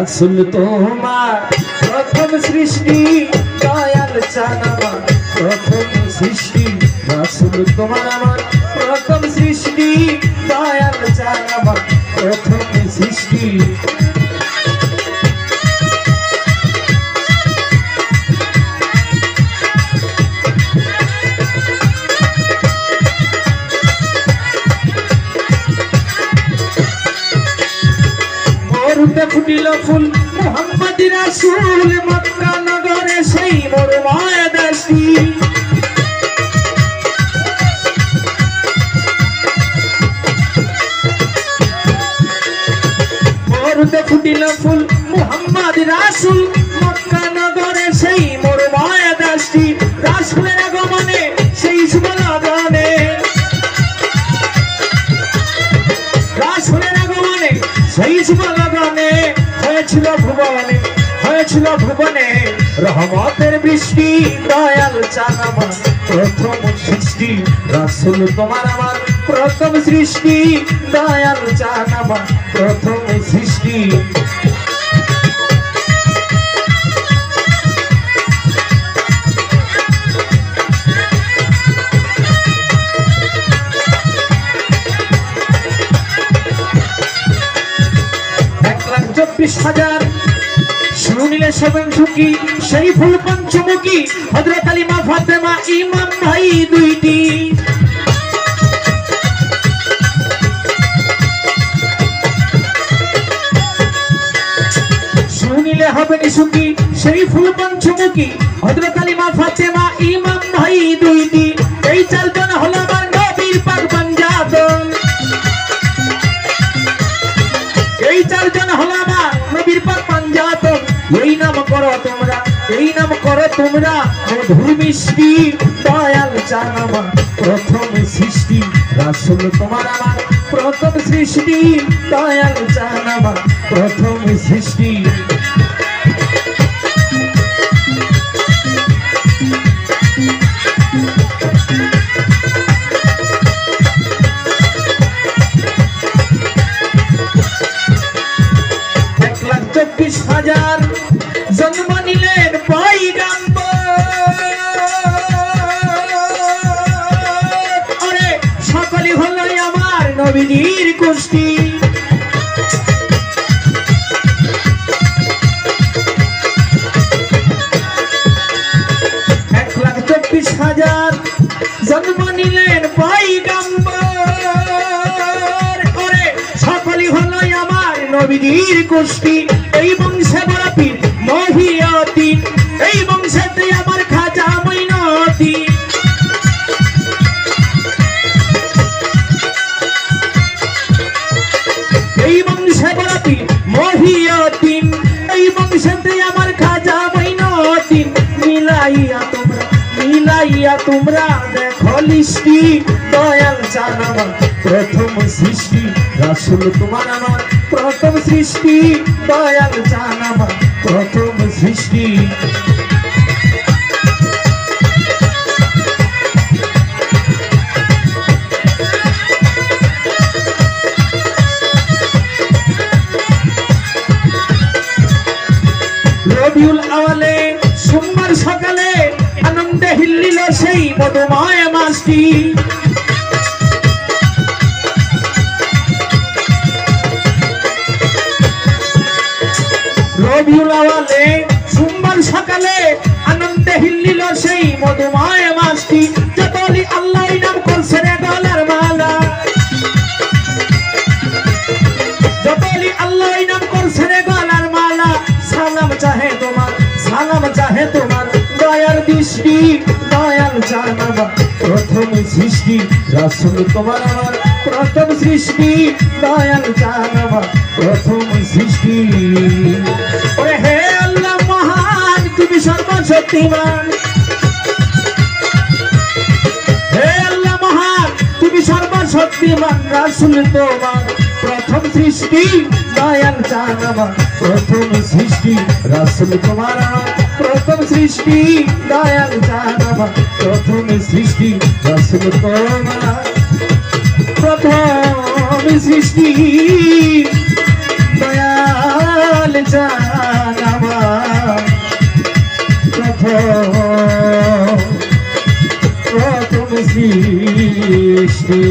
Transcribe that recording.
রাসূল তোমার প্রথম সৃষ্টি দয়াল চান আমার প্রথম সৃষ্টি রাসূল তোমার আমার প্রথম সৃষ্টি দয়াল চান আমার প্রথম সৃষ্টি ফুটিল ফুল মুহাম্মদ রাসূল মক্কা নগরে সেই মরুময় দেশটি মরুতে ফুটিল ফুল মুহাম্মদ রাসূল মক্কা নগরে সেই মরুময় দেশটি রাসূলের আগমনে সেই শুভ লগনে রাসূলের আগমনে সেই শুভ লগনে হয়েছিল ভুবনে রহমতের বৃষ্টি দয়াল চান আমার প্রথম সৃষ্টি রাসূল তোমার আমার প্রথম সৃষ্টি দয়াল চান আমার প্রথম সৃষ্টি হাজার শুনিলে সেবেন ঝুঁকি সেই ফুল পঞ্চমুখী হযরত আলী মা ফাতেমা ইমাম ভাই দুইটি শুনিলে হবেন সুখী সেই ফুল পঞ্চমুখী হযরত আলী মা ফাতেমা ইমাম ভাই দুইটি এই চারজন হলো আমার নবীর পাক পাঞ্জাতন এই চারজন হলো আমার নবীর পাক পাঞ্জাতন এই নাম করো তোমরা মধুর মিষ্টি দয়াল চান আমার প্রথম সৃষ্টি রাসূল তোমার আমার প্রথম সৃষ্টি দয়াল চান আমার প্রথম সৃষ্টি হাজার জন্ম নিলেন পয়গাম্বর সকলে হলো আমার নবীর গোষ্ঠী 1,24,000 জন্ম নিলেন পয়গাম্বর সকলে হলো আমার নবীর গোষ্ঠী এই বংশে বড় পীর মহিয়দ্দিন এই বংশেতে আমার খাজা মঈনুদ্দিন এই বংশে বড় পীর মহিয়দ্দিন এই বংশেতে আমার খাজা মঈনুদ্দিন মিলাইয়া তোমরা দেখো লিস্টি দয়াল চান আমার প্রথম সৃষ্টি রাসূল তোমার আমার প্রথম সৃষ্টি দয়াল চান আমার প্রথম সৃষ্টি রবিউল আওয়ালে সোমবার সকালে আনন্দে হিল্লিল সেই মধুময় মাসটি রবিউল আওয়ালে সোমবার সকালে আনন্দে হিল্লিল সেই মধুময় মাসটি যত আলী আল্লাহ নাম করছে রে গলার মালা যত আলী আল্লাহ নাম করছে রে গলার মালা সালাম চাহে তোমার দয়ার দৃষ্টি দয়াল চান আমার প্রথম সৃষ্টি রাসূল তোমার আমার প্রথম সৃষ্টি দয়াল চান আমার প্রথম সৃষ্টি ওরে হে আল্লাহ মহান তুমি সর্বশক্তিমান হে আল্লাহ মহান তুমি সর্বশক্তিমান রাসূল তোমার প্রথম সৃষ্টি দয়াল চান আমার প্রথম সৃষ্টি রাসূল তোমার আমার প্রথম সৃষ্টি দয়াল চান আমার প্রথম সৃষ্টি রাসূল তোমার প্রথম সৃষ্টি দয়াল চান আমার প্রথম সৃষ্টি